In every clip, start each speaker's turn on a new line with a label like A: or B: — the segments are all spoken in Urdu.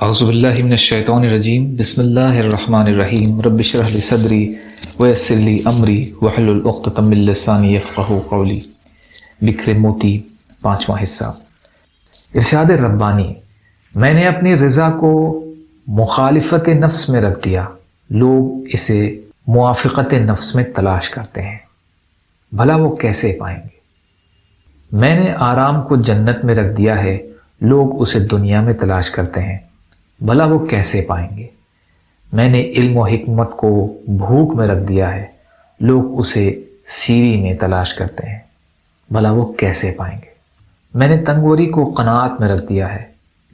A: اعوذ باللہ من الشیطان الرجیم بسم اللہ الرحمن الرحیم رب اشرح لی صدری ویسر لی امری واحلل عقدۃ من لسانی یفقہوا قولی۔ بکھرے موتی، 5واں حصہ۔ ارشاد ربانی، میں نے اپنی رضا کو مخالفت نفس میں رکھ دیا، لوگ اسے موافقت نفس میں تلاش کرتے ہیں، بھلا وہ کیسے پائیں گے؟ میں نے آرام کو جنت میں رکھ دیا ہے، لوگ اسے دنیا میں تلاش کرتے ہیں، بھلا وہ کیسے پائیں گے؟ میں نے علم و حکمت کو بھوک میں رکھ دیا ہے، لوگ اسے سیری میں تلاش کرتے ہیں، بھلا وہ کیسے پائیں گے؟ میں نے تنگوری کو قناعت میں رکھ دیا ہے،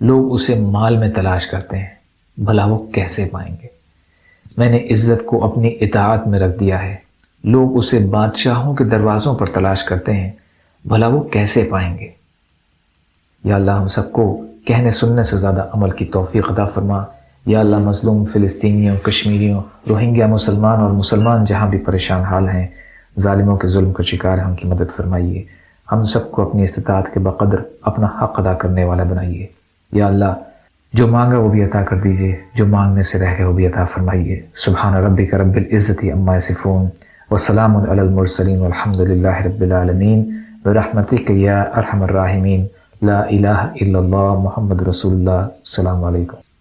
A: لوگ اسے مال میں تلاش کرتے ہیں، بھلا وہ کیسے پائیں گے؟ میں نے عزت کو اپنی اطاعت میں رکھ دیا ہے، لوگ اسے بادشاہوں کے دروازوں پر تلاش کرتے ہیں، بھلا وہ کیسے پائیں گے؟ یا اللہ ہم سب کو کہنے سننے سے زیادہ عمل کی توفیق عطا فرما۔ یا اللہ مظلوم فلسطینیوں، کشمیریوں، روہنگیا مسلمان اور مسلمان جہاں بھی پریشان حال ہیں، ظالموں کے ظلم کا شکار ہیں، ان کی مدد فرمائیے۔ ہم سب کو اپنی استطاعت کے بقدر اپنا حق ادا کرنے والا بنائیے۔ یا اللہ جو مانگا وہ بھی عطا کر دیجئے، جو مانگنے سے رہ گئے وہ بھی عطا فرمائیے۔ سبحان ربک رب العزت عما یصفون وسلام علی المرسلین والحمد للہ رب العالمین برحمتک یا ارحم الراحمین۔ لا الہ الا اللہ محمد رسول اللہ۔ السلام علیکم۔